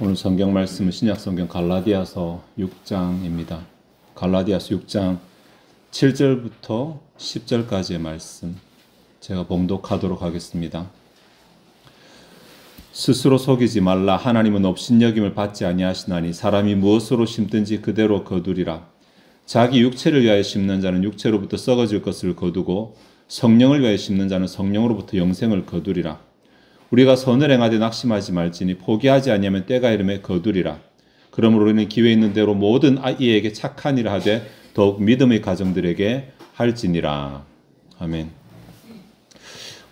오늘 성경 말씀은 신약성경 갈라디아서 6장입니다. 갈라디아서 6장 7절부터 10절까지의 말씀 제가 봉독하도록 하겠습니다. 스스로 속이지 말라. 하나님은 업신여김을 받지 아니하시나니 사람이 무엇으로 심든지 그대로 거두리라. 자기 육체를 위하여 심는 자는 육체로부터 썩어질 것을 거두고 성령을 위하여 심는 자는 성령으로부터 영생을 거두리라. 우리가 선을 행하되 낙심하지 말지니 포기하지 아니하면 때가 이르매 거두리라. 그러므로 우리는 기회 있는 대로 모든 이에게 착한 일을 하되 더욱 믿음의 가정들에게 할지니라. 아멘.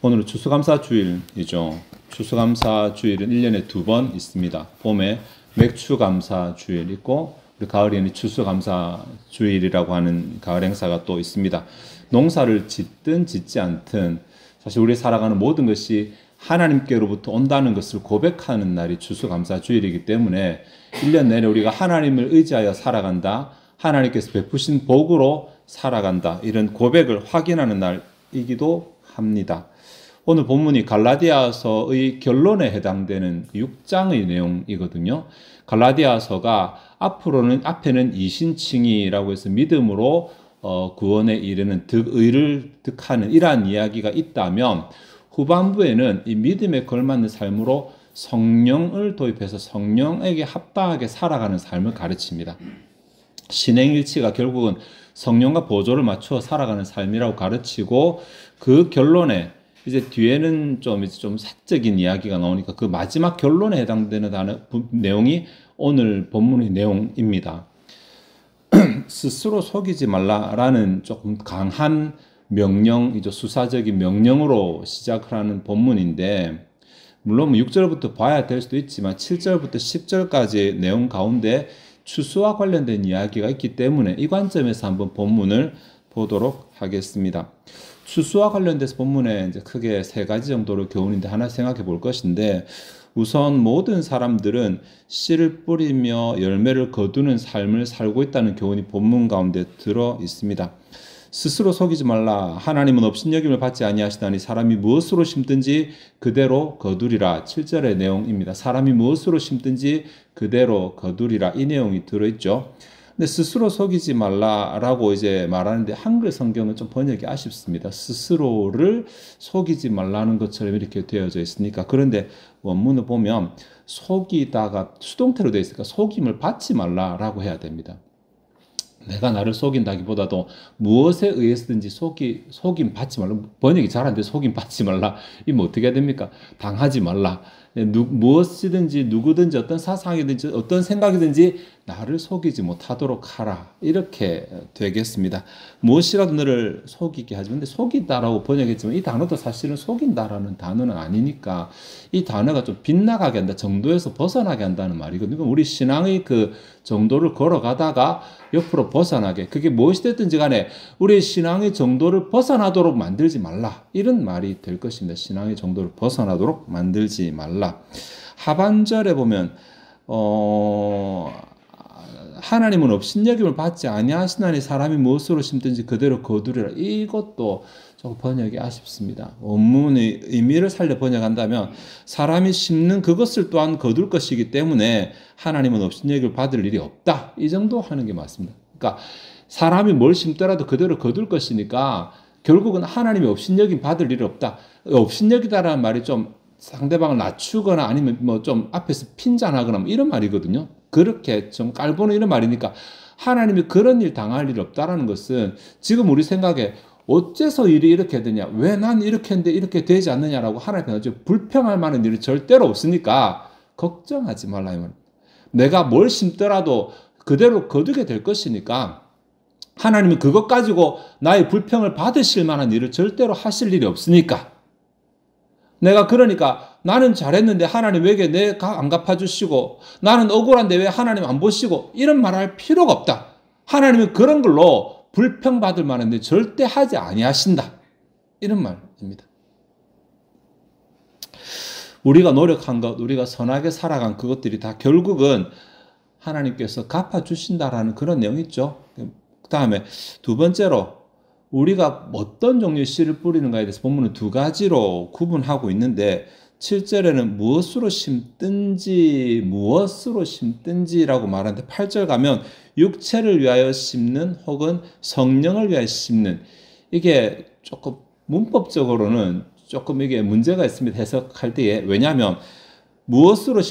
오늘은 추수감사주일이죠. 추수감사주일은 1년에 2번 있습니다. 봄에 맥추감사주일 있고 우리 가을에는 추수감사주일이라고 하는 가을 행사가 또 있습니다. 농사를 짓든 짓지 않든 사실 우리 살아가는 모든 것이 하나님께로부터 온다는 것을 고백하는 날이 추수감사주일이기 때문에 1년 내내 우리가 하나님을 의지하여 살아간다. 하나님께서 베푸신 복으로 살아간다. 이런 고백을 확인하는 날이기도 합니다. 오늘 본문이 갈라디아서의 결론에 해당되는 6장의 내용이거든요. 갈라디아서가 앞에는 이신칭이라고 해서 믿음으로 구원에 이르는 의를 득하는 이러한 이야기가 있다면 후반부에는 이 믿음에 걸맞는 삶으로 성령을 도입해서 성령에게 합당하게 살아가는 삶을 가르칩니다. 신행일치가 결국은 성령과 보조를 맞추어 살아가는 삶이라고 가르치고 그 결론에 이제 뒤에는 좀 사적인 이야기가 나오니까 그 마지막 결론에 해당되는 내용이 오늘 본문의 내용입니다. 스스로 속이지 말라라는 조금 강한 명령이죠. 수사적인 명령으로 시작을 하는 본문인데 물론 6절부터 봐야 될 수도 있지만 7절부터 10절까지의 내용 가운데 추수와 관련된 이야기가 있기 때문에 이 관점에서 한번 본문을 보도록 하겠습니다. 추수와 관련돼서 본문에 이제 크게 3가지 정도로 교훈인데 하나 생각해 볼 것인데 우선 모든 사람들은 씨를 뿌리며 열매를 거두는 삶을 살고 있다는 교훈이 본문 가운데 들어 있습니다. 스스로 속이지 말라. 하나님은 업신여김을 받지 아니하시나니 사람이 무엇으로 심든지 그대로 거두리라. 7절의 내용입니다. 사람이 무엇으로 심든지 그대로 거두리라. 이 내용이 들어있죠. 근데 스스로 속이지 말라라고 이제 말하는데 한글 성경은 좀 번역이 아쉽습니다. 스스로를 속이지 말라는 것처럼 이렇게 되어져 있으니까. 그런데 원문을 보면 속이다가 수동태로 되어 있으니까 속임을 받지 말라라고 해야 됩니다. 내가 나를 속인다기보다도 무엇에 의해서든지 속임 받지 말라. 번역이 잘 안 돼. 속임 받지 말라. 이면 어떻게 해야 됩니까? 당하지 말라. 무엇이든지 누구든지 어떤 사상이든지 어떤 생각이든지 나를 속이지 못하도록 하라. 이렇게 되겠습니다. 무엇이라도 너를 속이게 하지. 근데 속이다라고 번역했지만 이 단어도 사실은 속인다라는 단어는 아니니까 이 단어가 좀 빗나가게 한다. 정도에서 벗어나게 한다는 말이거든요. 우리 신앙의 그 정도를 걸어가다가 옆으로 벗어나게, 그게 무엇이 됐든지 간에 우리 신앙의 정도를 벗어나도록 만들지 말라. 이런 말이 될 것입니다. 신앙의 정도를 벗어나도록 만들지 말라. 하반절에 보면 하나님은 업신여김을 받지 아니하시나니 사람이 무엇으로 심든지 그대로 거두리라. 이것도 좀 번역이 아쉽습니다. 원문의 의미를 살려 번역한다면 사람이 심는 그것을 또한 거둘 것이기 때문에 하나님은 업신여김을 받을 일이 없다. 이 정도 하는 게 맞습니다. 그러니까 사람이 뭘 심더라도 그대로 거둘 것이니까 결국은 하나님이 업신여김 받을 일이 없다. 업신여기다라는 말이 좀 상대방을 낮추거나 아니면 뭐 좀 앞에서 핀잔하거나 뭐 이런 말이거든요. 그렇게 좀 깔보는 이런 말이니까 하나님이 그런 일 당할 일 없다라는 것은 지금 우리 생각에 어째서 일이 이렇게 되냐, 왜 난 이렇게 했는데 이렇게 되지 않느냐라고 하나님한테 불평할 만한 일이 절대로 없으니까 걱정하지 말라 이 말입니다. 내가 뭘 심더라도 그대로 거두게 될 것이니까 하나님은 그것 가지고 나의 불평을 받으실 만한 일을 절대로 하실 일이 없으니까 내가 그러니까 나는 잘했는데 하나님 왜 내 안 갚아주시고 나는 억울한데 왜 하나님 안 보시고 이런 말할 필요가 없다. 하나님은 그런 걸로 불평받을 만한데 절대 하지 아니하신다. 이런 말입니다. 우리가 노력한 것, 우리가 선하게 살아간 그것들이 다 결국은 하나님께서 갚아주신다라는 그런 내용이 있죠. 그 다음에 두 번째로 우리가 어떤 종류의 씨를 뿌리는가에 대해서 본문은 2가지로 구분하고 있는데 7절에는 무엇으로 심든지라고 말하는데 8절 가면 육체를 위하여 심는 혹은 성령을 위하여 심는, 이게 조금 문법적으로는 조금 이게 문제가 있습니다. 해석할 때에. 왜냐하면 무엇을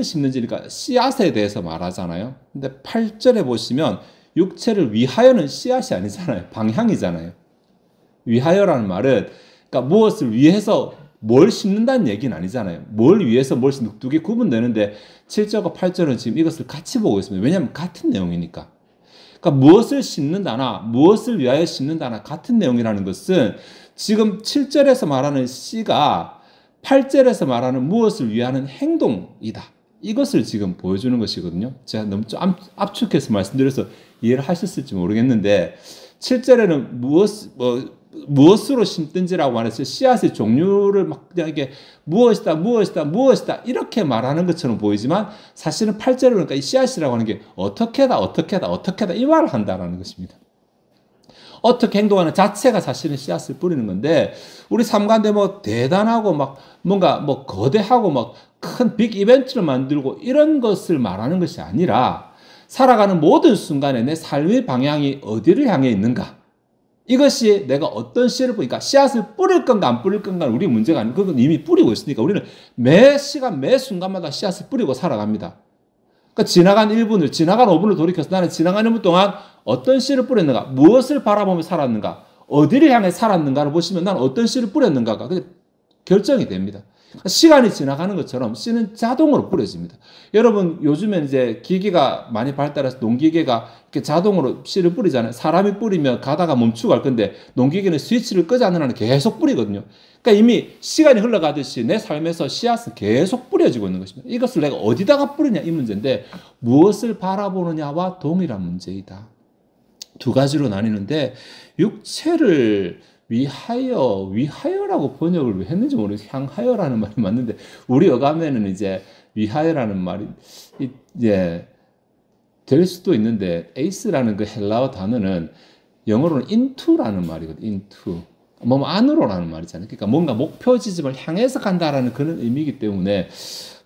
심는지니까 씨앗에 대해서 말하잖아요. 근데 8절에 보시면 육체를 위하여는 씨앗이 아니잖아요. 방향이잖아요. 위하여라는 말은 그러니까 무엇을 위해서 뭘 심는다는 얘기는 아니잖아요. 뭘 위해서 뭘 심는, 두 개 구분되는데 7절과 8절은 지금 이것을 같이 보고 있습니다. 왜냐하면 같은 내용이니까. 그러니까 무엇을 심는다나 무엇을 위하여 심는다나 같은 내용이라는 것은 지금 7절에서 말하는 씨가 8절에서 말하는 무엇을 위하는 행동이다. 이것을 지금 보여주는 것이거든요. 제가 너무 좀 압축해서 말씀드려서 이해를 하셨을지 모르겠는데 7절에는 무엇으로 심든지라고 말했어요. 씨앗의 종류를 막 그냥 이게 무엇이다 이렇게 말하는 것처럼 보이지만 사실은 8절에 그러니까 이 씨앗이라고 하는 게 어떻게다 이 말을 한다는 것입니다. 어떻게 행동하는 자체가 사실은 씨앗을 뿌리는 건데, 우리 삶 가운데 뭐 대단하고 막 뭔가 뭐 거대하고 막 큰 빅 이벤트를 만들고 이런 것을 말하는 것이 아니라 살아가는 모든 순간에 내 삶의 방향이 어디를 향해 있는가, 이것이 내가 어떤 씨를 뿌리니까 씨앗을 뿌릴 건가 안 뿌릴 건가는 우리 문제가 아니고 그건 이미 뿌리고 있으니까 우리는 매 시간 매 순간마다 씨앗을 뿌리고 살아갑니다. 그러니까 지나간 1분을 지나간 5분을 돌이켜서 나는 지나간 1분 동안 어떤 씨를 뿌렸는가, 무엇을 바라보며 살았는가, 어디를 향해 살았는가를 보시면 나는 어떤 씨를 뿌렸는가가 결정이 됩니다. 그러니까 시간이 지나가는 것처럼 씨는 자동으로 뿌려집니다. 여러분 요즘엔 이제 기계가 많이 발달해서 농기계가 이렇게 자동으로 씨를 뿌리잖아요. 사람이 뿌리면 가다가 멈추고 할 건데 농기계는 스위치를 끄지 않는 한은 계속 뿌리거든요. 그러니까 이미 시간이 흘러가듯이 내 삶에서 씨앗은 계속 뿌려지고 있는 것입니다. 이것을 내가 어디다가 뿌리냐 이 문제인데 무엇을 바라보느냐와 동일한 문제이다. 두 가지로 나뉘는데 육체를 위하여라고 번역을 왜 했는지 모르겠어요. 향하여라는 말이 맞는데 우리 어감에는 이제 위하여라는 말이 이제 될 수도 있는데 에이스라는 그 헬라어 단어는 영어로는 into라는 말이거든요. into. 뭐 안으로라는 말이잖아요. 그러니까 뭔가 목표 지점을 향해서 간다라는 그런 의미이기 때문에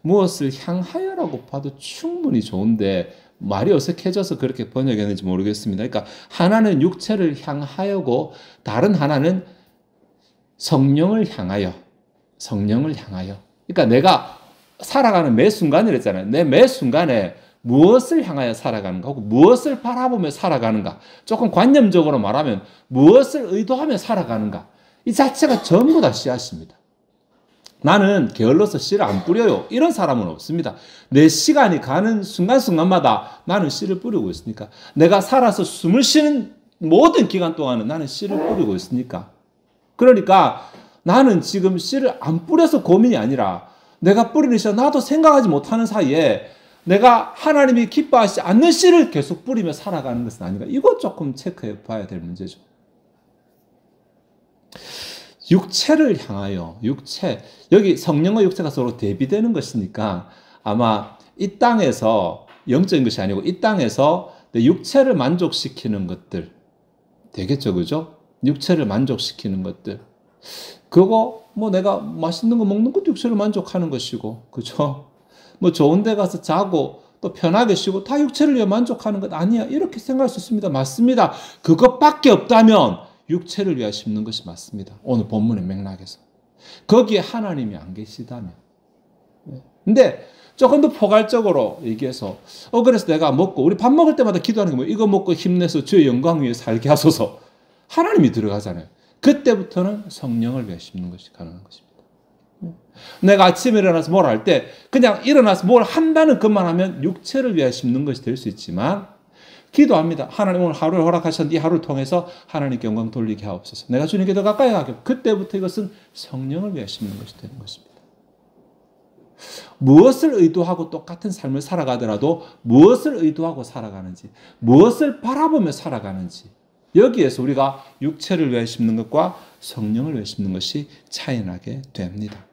무엇을 향하여라고 봐도 충분히 좋은데 말이 어색해져서 그렇게 번역했는지 모르겠습니다. 그러니까 하나는 육체를 향하여고 다른 하나는 성령을 향하여. 그러니까 내가 살아가는 매 순간이랬잖아요. 내 매 순간에 무엇을 향하여 살아가는가 혹은 무엇을 바라보며 살아가는가, 조금 관념적으로 말하면 무엇을 의도하며 살아가는가, 이 자체가 전부 다 씨앗입니다. 나는 게을러서 씨를 안 뿌려요. 이런 사람은 없습니다. 내 시간이 가는 순간순간마다 나는 씨를 뿌리고 있으니까. 내가 살아서 숨을 쉬는 모든 기간 동안은 나는 씨를 뿌리고 있으니까. 그러니까 나는 지금 씨를 안 뿌려서 고민이 아니라 내가 뿌리는 씨가 나도 생각하지 못하는 사이에 내가 하나님이 기뻐하시지 않는 씨를 계속 뿌리며 살아가는 것은 아닌가. 이거 조금 체크해 봐야 될 문제죠. 육체를 향하여, 여기 성령과 육체가 서로 대비되는 것이니까 아마 이 땅에서 영적인 것이 아니고 이 땅에서 내 육체를 만족시키는 것들 되겠죠, 그죠? 육체를 만족시키는 것들, 그거 뭐 내가 맛있는 거 먹는 것도 육체를 만족하는 것이고, 그죠? 뭐 좋은 데 가서 자고 또 편하게 쉬고 다 육체를 위해 만족하는 것 아니야, 이렇게 생각할 수 있습니다. 맞습니다. 그것밖에 없다면 육체를 위해 심는 것이 맞습니다. 오늘 본문의 맥락에서. 거기에 하나님이 안 계시다면. 근데 조금 더 포괄적으로 얘기해서 그래서 내가 먹고 우리 밥 먹을 때마다 기도하는 게 뭐 이거 먹고 힘내서 주의 영광 위에 살게 하소서. 하나님이 들어가잖아요. 그때부터는 성령을 위해 심는 것이 가능한 것입니다. 내가 아침에 일어나서 뭘 할 때 그냥 일어나서 뭘 한다는 것만 하면 육체를 위해 심는 것이 될 수 있지만 기도합니다. 하나님 오늘 하루를 허락하셨는데 이 하루를 통해서 하나님께 영광 돌리게 하옵소서. 내가 주님께 더 가까이 가게. 그때부터 이것은 성령을 위해 심는 것이 되는 것입니다. 무엇을 의도하고 똑같은 삶을 살아가더라도 무엇을 의도하고 살아가는지, 무엇을 바라보며 살아가는지, 여기에서 우리가 육체를 위해 심는 것과 성령을 위해 심는 것이 차이나게 됩니다.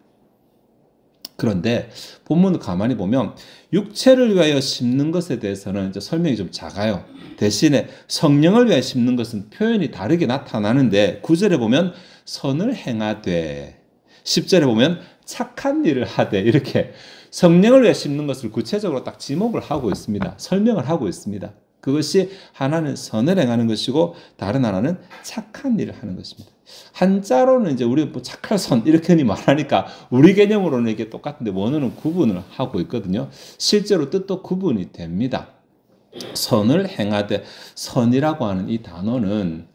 그런데 본문을 가만히 보면 육체를 위하여 심는 것에 대해서는 이제 설명이 좀 작아요. 대신에 성령을 위하여 심는 것은 표현이 다르게 나타나는데 9절에 보면 선을 행하되, 10절에 보면 착한 일을 하되 이렇게 성령을 위해 심는 것을 구체적으로 딱 지목을 하고 있습니다. 설명을 하고 있습니다. 그것이 하나는 선을 행하는 것이고 다른 하나는 착한 일을 하는 것입니다. 한자로는 이제 우리 뭐 착할 선 이렇게 말하니까 우리 개념으로는 이게 똑같은데 원어는 구분을 하고 있거든요. 실제로 뜻도 구분이 됩니다. 선을 행하되 선이라고 하는 이 단어는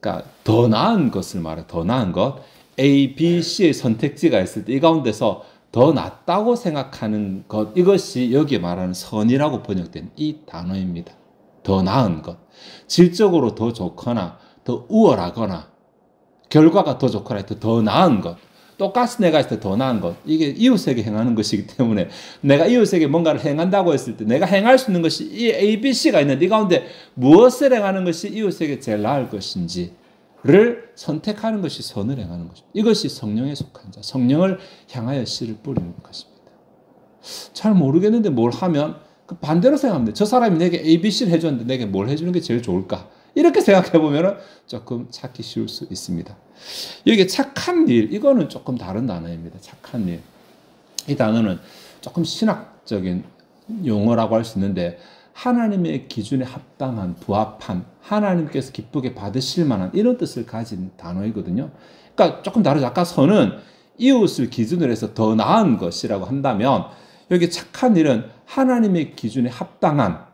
그러니까 더 나은 것을 말해. 더 나은 것. A, B, C의 선택지가 있을 때 이 가운데서 더 낫다고 생각하는 것, 이것이 여기에 말하는 선이라고 번역된 이 단어입니다. 더 나은 것. 질적으로 더 좋거나 더 우월하거나 결과가 더 좋거나 더 나은 것. 똑같이 내가 했을 때 더 나은 것. 이게 이웃에게 행하는 것이기 때문에 내가 이웃에게 뭔가를 행한다고 했을 때 내가 행할 수 있는 것이 이 A, B, C가 있는데 이 가운데 무엇을 행하는 것이 이웃에게 제일 나을 것인지를 선택하는 것이 선을 행하는 것입니다. 이것이 성령에 속한 자, 성령을 향하여 씨를 뿌리는 것입니다. 잘 모르겠는데 뭘 하면 그 반대로 생각하면 돼. 저 사람이 내게 A, B, C를 해줬는데 내게 뭘 해주는 게 제일 좋을까? 이렇게 생각해 보면 조금 찾기 쉬울 수 있습니다. 여기 착한 일, 이거는 조금 다른 단어입니다. 착한 일. 이 단어는 조금 신학적인 용어라고 할 수 있는데 하나님의 기준에 합당한, 부합한, 하나님께서 기쁘게 받으실 만한 이런 뜻을 가진 단어이거든요. 그러니까 조금 다르죠. 아까 선은 이웃을 기준으로 해서 더 나은 것이라고 한다면 여기 착한 일은 하나님의 기준에 합당한,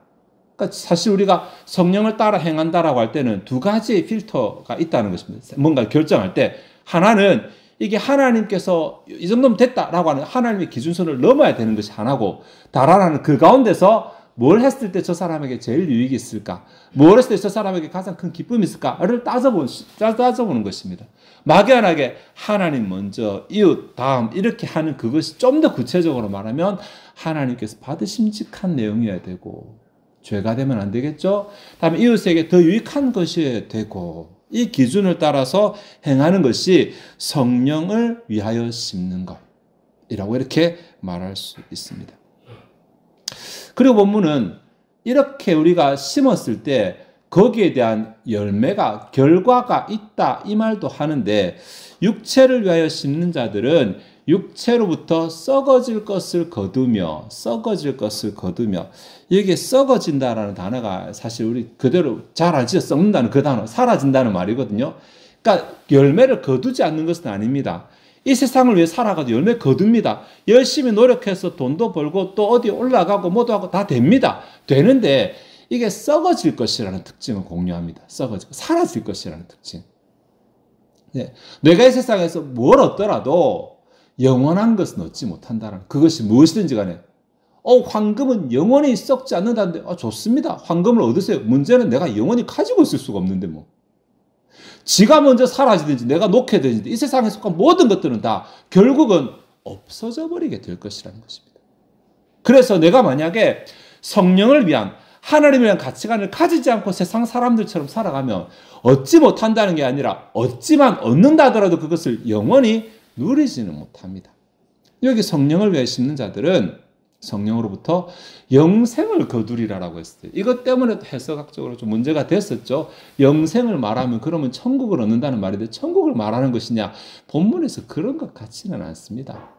그러니까 사실 우리가 성령을 따라 행한다라고 할 때는 두 가지의 필터가 있다는 것입니다. 뭔가를 결정할 때 하나는 이게 하나님께서 이 정도면 됐다라고 하는 하나님의 기준선을 넘어야 되는 것이 하나고, 다른 하나는 그 가운데서 뭘 했을 때 저 사람에게 제일 유익이 있을까? 뭘 했을 때 저 사람에게 가장 큰 기쁨이 있을까를 따져보는 것입니다. 막연하게 하나님 먼저, 이웃 다음 이렇게 하는 그것이 좀 더 구체적으로 말하면 하나님께서 받으심직한 내용이어야 되고, 죄가 되면 안 되겠죠? 다음에 이웃에게 더 유익한 것이어야 되고, 이 기준을 따라서 행하는 것이 성령을 위하여 심는 것이라고 이렇게 말할 수 있습니다. 그리고 본문은 이렇게 우리가 심었을 때 거기에 대한 열매가, 결과가 있다 이 말도 하는데, 육체를 위하여 심는 자들은 육체로부터 썩어질 것을 거두며, 여기에 썩어진다라는 단어가 사실 우리 그대로 자라지어 썩는다는 그 단어, 사라진다는 말이거든요. 그러니까 열매를 거두지 않는 것은 아닙니다. 이 세상을 위해 살아가도 열매 거둡니다. 열심히 노력해서 돈도 벌고 또 어디 올라가고 뭐도 하고 다 됩니다. 되는데 이게 썩어질 것이라는 특징을 공유합니다. 썩어지고 사라질 것이라는 특징. 네. 내가 이 세상에서 뭘 얻더라도 영원한 것은 얻지 못한다는, 그것이 무엇이든지 간에 황금은 영원히 썩지 않는다는데 좋습니다. 황금을 얻으세요. 문제는 내가 영원히 가지고 있을 수가 없는데 뭐. 지가 먼저 사라지든지 내가 놓게 되든지 이 세상에 속한 모든 것들은 다 결국은 없어져 버리게 될 것이라는 것입니다. 그래서 내가 만약에 성령을 위한, 하나님을 위한 가치관을 가지지 않고 세상 사람들처럼 살아가면 얻지 못한다는 게 아니라 얻지만 얻는다 하더라도 그것을 영원히 누리지는 못합니다. 여기 성령을 위해 심는 자들은 성령으로부터 영생을 거두리라라고 했어요. 이것 때문에 해석학적으로 좀 문제가 됐었죠. 영생을 말하면 그러면 천국을 얻는다는 말인데 천국을 말하는 것이냐? 본문에서 그런 것 같지는 않습니다.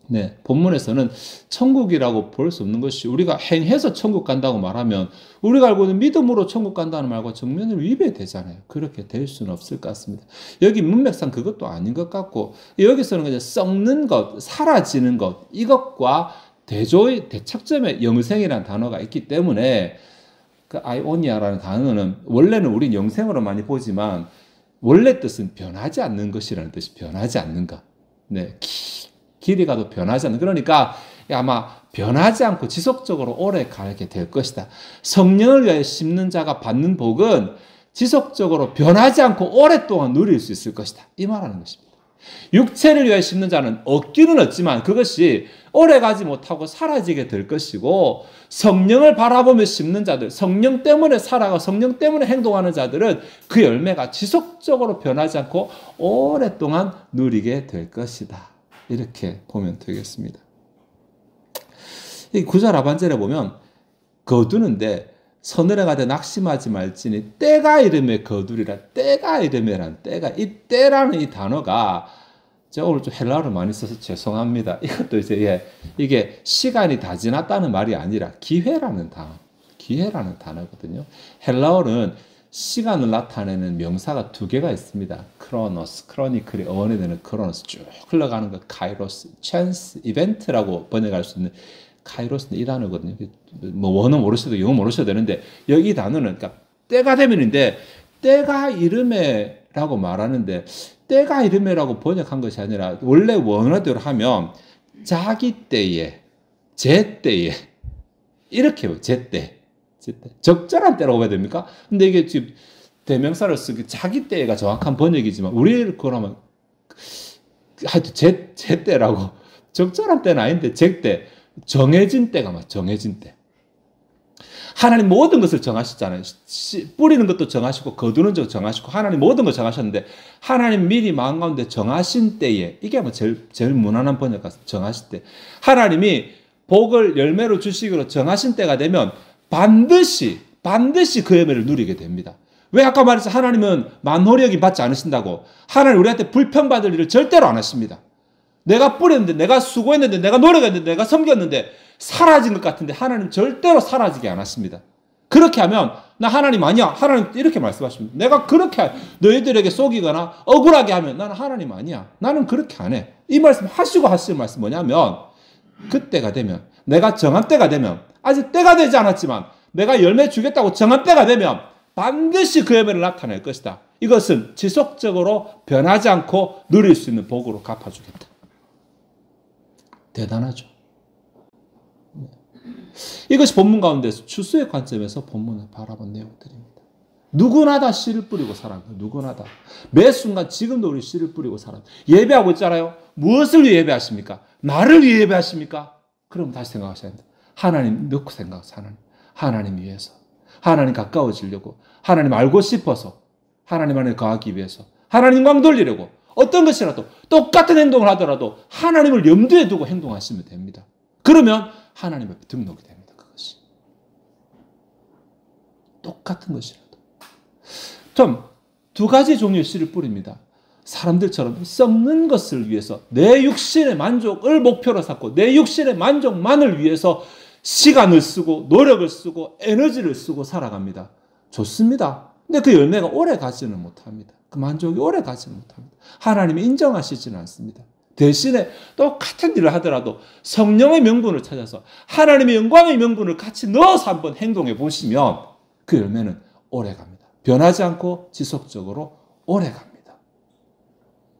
네, 본문에서는 천국이라고 볼 수 없는 것이, 우리가 행해서 천국 간다고 말하면 우리가 알고 있는 믿음으로 천국 간다는 말과 정면으로 위배되잖아요. 그렇게 될 수는 없을 것 같습니다. 여기 문맥상 그것도 아닌 것 같고, 여기서는 그냥 썩는 것, 사라지는 것, 이것과 대척점에 영생이라는 단어가 있기 때문에 그 아이오니아라는 단어는 원래는 우린 영생으로 많이 보지만 원래 뜻은 변하지 않는 것이라는 뜻이, 변하지 않는 것. 네, 길이 가도 변하지 않는, 그러니까 아마 변하지 않고 지속적으로 오래 가게 될 것이다. 성령을 위하여 심는 자가 받는 복은 지속적으로 변하지 않고 오랫동안 누릴 수 있을 것이다. 이 말하는 것입니다. 육체를 위하여 심는 자는 얻기는 얻지만 그것이 오래가지 못하고 사라지게 될 것이고, 성령을 바라보며 심는 자들, 성령 때문에 살아가 성령 때문에 행동하는 자들은 그 열매가 지속적으로 변하지 않고 오랫동안 누리게 될 것이다. 이렇게 보면 되겠습니다. 이 9절 하반절에 보면 거두는데 서늘에 가되 낙심하지 말지니 때가 이름에 거두리라. 때가 이름에란 때가, 이 때라는 이 단어가 제가 오늘 좀 헬라어를 많이 써서 죄송합니다. 이것도 이제 이게 시간이 다 지났다는 말이 아니라 기회라는 단어거든요. 헬라어는 시간을 나타내는 명사가 두 개가 있습니다. 크로노스, 크로니클이 어원이 되는 크로노스, 쭉 흘러가는 거 카이로스, 찬스, 이벤트라고 번역할 수 있는 카이로스는 이 단어거든요. 뭐 원어 모르셔도 영어 모르셔도 되는데 여기 단어는 그러니까 때가 되면인데 때가 이름에라고 말하는데 때가 이름에라고 번역한 것이 아니라 원래 원어대로 하면 자기 때에, 제 때에 이렇게 해요. 제 때. 적절한 때라고 해야 됩니까? 근데 이게 지금 대명사를 쓰기 자기 때가 정확한 번역이지만 우리 거라면 하여튼 제 때라고 적절한 때는 아닌데 제 때. 정해진 때가 맞아. 정해진 때. 하나님 모든 것을 정하셨잖아요. 뿌리는 것도 정하시고 거두는 것도 정하시고 하나님 모든 걸 정하셨는데 하나님 미리 마음 가운데 정하신 때에 이게 뭐 제일 무난한 번역 같습니다. 정하실 때. 하나님이 복을 열매로 주시기로 정하신 때가 되면 반드시 그 열매를 누리게 됩니다. 왜 아까 말했죠? 하나님은 만호력이 받지 않으신다고. 하나님 우리한테 불평받을 일을 절대로 안 하십니다. 내가 뿌렸는데, 내가 수고했는데, 내가 노력했는데, 내가 섬겼는데 사라진 것 같은데 하나님 절대로 사라지게 안 하십니다. 그렇게 하면 나 하나님 아니야. 하나님 이렇게 말씀하십니다. 내가 그렇게 너희들에게 속이거나 억울하게 하면 나는 하나님 아니야. 나는 그렇게 안 해. 이 말씀 하시고 하시는 말씀 뭐냐면 그때가 되면 내가 정한 때가 되면 아직 때가 되지 않았지만 내가 열매 주겠다고 정한 때가 되면 반드시 그 열매를 나타낼 것이다. 이것은 지속적으로 변하지 않고 누릴 수 있는 복으로 갚아주겠다. 대단하죠. 이것이 본문 가운데서 추수의 관점에서 본문을 바라본 내용들입니다. 누구나 다 씨를 뿌리고 살아요. 누구나 다. 매 순간 지금도 우리 씨를 뿌리고 살아요. 예배하고 있잖아요. 무엇을 위해 예배하십니까? 나를 위해 예배하십니까? 그럼 다시 생각하셔야 됩니다. 하나님 넣고 생각하세요. 하나님 위해서. 하나님 가까워지려고. 하나님 알고 싶어서. 하나님 안에 거하기 위해서. 하나님 영광 돌리려고. 어떤 것이라도 똑같은 행동을 하더라도 하나님을 염두에 두고 행동하시면 됩니다. 그러면 하나님 앞에 등록이 됩니다. 그것이. 똑같은 것이라도. 좀 두 가지 종류의 씨를 뿌립니다. 사람들처럼 썩는 것을 위해서 내 육신의 만족을 목표로 삼고 내 육신의 만족만을 위해서 시간을 쓰고 노력을 쓰고 에너지를 쓰고 살아갑니다. 좋습니다. 근데 그 열매가 오래 가지는 못합니다. 그 만족이 오래 가지는 못합니다. 하나님이 인정하시지는 않습니다. 대신에 똑같은 일을 하더라도 성령의 명분을 찾아서 하나님의 영광의 명분을 같이 넣어서 한번 행동해 보시면 그 열매는 오래 갑니다. 변하지 않고 지속적으로 오래 갑니다.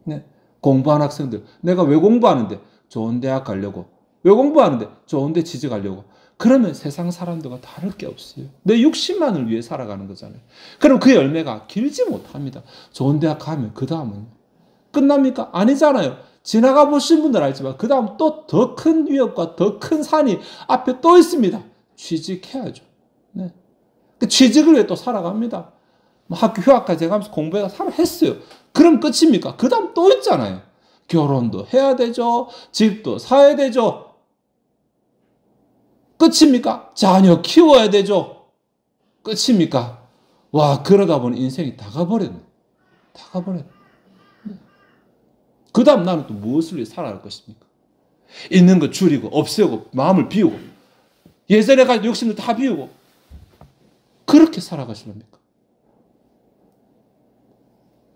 네. 공부하는 학생들, 내가 왜 공부하는데? 좋은 대학 가려고. 왜 공부하는데? 좋은 데 취직하려고. 그러면 세상 사람들과 다를 게 없어요. 내 육신만을 위해 살아가는 거잖아요. 그럼 그 열매가 길지 못합니다. 좋은 대학 가면 그 다음은 끝납니까? 아니잖아요. 지나가 보신 분들 알지만 그 다음 또 더 큰 위협과 더 큰 산이 앞에 또 있습니다. 취직해야죠. 네. 그 취직을 위해 또 살아갑니다. 학교 휴학까지 가면서 공부해서 했어요. 그럼 끝입니까? 그 다음 또 있잖아요. 결혼도 해야 되죠. 집도 사야 되죠. 끝입니까? 자녀 키워야 되죠. 끝입니까? 와, 그러다 보니 인생이 다 가버렸네. 다 가버렸네. 그 다음 나는 또 무엇을 위해 살아갈 것입니까? 있는 거 줄이고, 없애고, 마음을 비우고, 예전에 가진 욕심을 다 비우고, 그렇게 살아가시렵니까?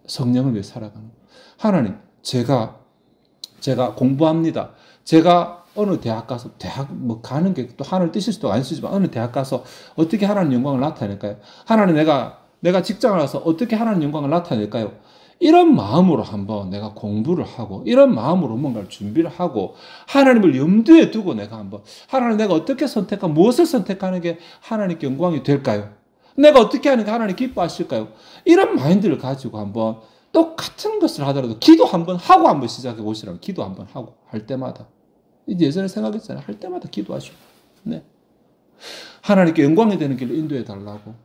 성령을 위해 살아가는 거. 하나님, 제가 공부합니다. 제가 어느 대학 가서, 대학 뭐 가는 게 또 하늘 뜻일 수도 아니시지만 어느 대학 가서 어떻게 하나님 영광을 나타낼까요? 하나님 내가 직장을 가서 어떻게 하나님 영광을 나타낼까요? 이런 마음으로 한번 내가 공부를 하고 이런 마음으로 뭔가를 준비를 하고 하나님을 염두에 두고 내가 한번 하나님 내가 어떻게 선택하고 무엇을 선택하는 게 하나님께 영광이 될까요? 내가 어떻게 하는 게 하나님 기뻐하실까요? 이런 마인드를 가지고 한번 똑같은 것을 하더라도 기도 한번 하고 한번 시작해 보시라고. 기도 한번 하고 할 때마다 예전에 생각했잖아요. 할 때마다 기도하시고. 네. 하나님께 영광이 되는 길로 인도해 달라고.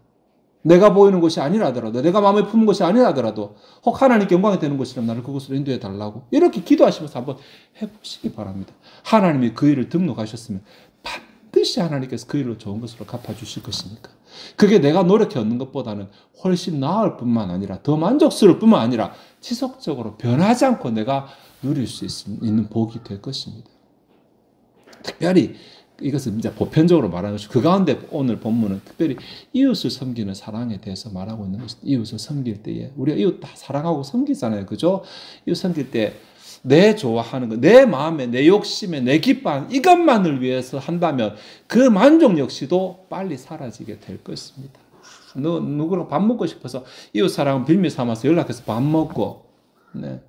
내가 보이는 것이 아니라더라도, 내가 마음에 품은 것이 아니라더라도, 혹 하나님께 영광이 되는 것이라면 나를 그곳으로 인도해 달라고. 이렇게 기도하시면서 한번 해보시기 바랍니다. 하나님이 그 일을 등록하셨으면 반드시 하나님께서 그 일로 좋은 것으로 갚아주실 것이니까. 그게 내가 노력해 얻는 것보다는 훨씬 나을 뿐만 아니라 더 만족스러울 뿐만 아니라 지속적으로 변하지 않고 내가 누릴 수 있는 복이 될 것입니다. 특별히 이것은 이제 보편적으로 말하는 것이고 그 가운데 오늘 본문은 특별히 이웃을 섬기는 사랑에 대해서 말하고 있는 것입니다. 이웃을 섬길 때에 우리가 이웃 다 사랑하고 섬기잖아요. 그죠? 이웃 섬길 때 내 좋아하는 것, 내 마음에, 내 욕심에, 내 기뻐하는 이것만을 위해서 한다면 그 만족 역시도 빨리 사라지게 될 것입니다. 누구랑 밥 먹고 싶어서 이웃 사랑은 빌미 삼아서 연락해서 밥 먹고, 네.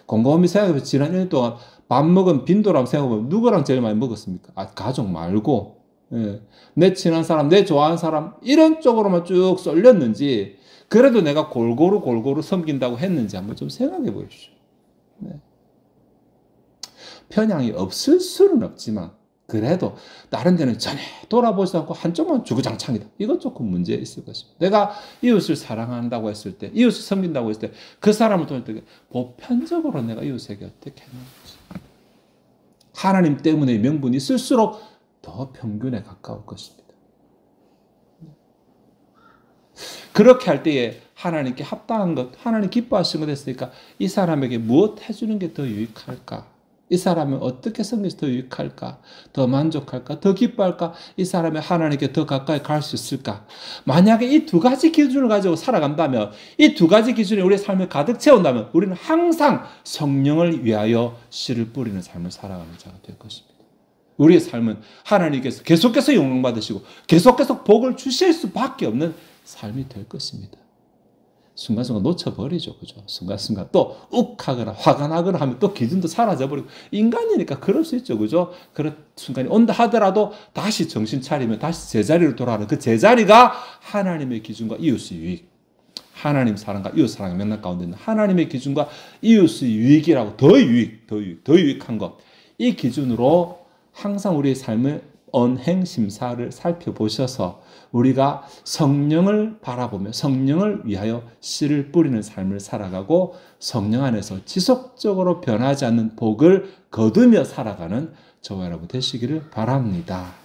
곰곰이 생각해보면 지난 1년 동안 밥 먹은 빈도랑 생각해보면 누구랑 제일 많이 먹었습니까? 가족 말고, 예. 내 친한 사람, 내 좋아하는 사람 이런 쪽으로만 쭉 쏠렸는지 그래도 내가 골고루 섬긴다고 했는지 한번 좀 생각해 보십시오. 네. 편향이 없을 수는 없지만 그래도 다른 데는 전혀 돌아보지 않고 한쪽만 주구장창이다. 이건 조금 문제 있을 것입니다. 내가 이웃을 사랑한다고 했을 때, 이웃을 섬긴다고 했을 때 그 사람을 통해 보편적으로 내가 이웃에게 어떻게 했는지. 하나님 때문에 명분이 있을수록 더 평균에 가까울 것입니다. 그렇게 할 때에 하나님께 합당한 것, 하나님 기뻐하시는 것 했으니까 이 사람에게 무엇 해주는 게 더 유익할까? 이 사람은 어떻게 섬겨서 더 유익할까? 더 만족할까? 더 기뻐할까? 이 사람이 하나님께 더 가까이 갈 수 있을까? 만약에 이 두 가지 기준을 가지고 살아간다면, 이 두 가지 기준이 우리의 삶을 가득 채운다면 우리는 항상 성령을 위하여 씨를 뿌리는 삶을 살아가는 자가 될 것입니다. 우리의 삶은 하나님께서 계속해서 영광받으시고 계속해서 복을 주실 수밖에 없는 삶이 될 것입니다. 순간순간 놓쳐버리죠. 그죠? 순간순간 또 욱하거나 화가 나거나 하면 또 기준도 사라져버리고 인간이니까 그럴 수 있죠. 그죠? 그런 순간이 온다 하더라도 다시 정신 차리면 다시 제자리로 돌아가는 그 제자리가 하나님의 기준과 이웃의 유익, 하나님 사랑과 이웃 사랑의 맥락 가운데 있는 하나님의 기준과 이웃의 유익이라고 더 유익한 것, 이 기준으로 항상 우리의 삶을 언행심사를 살펴보셔서 우리가 성령을 바라보며 성령을 위하여 씨를 뿌리는 삶을 살아가고 성령 안에서 지속적으로 변하지 않는 복을 거두며 살아가는 저와 여러분 되시기를 바랍니다.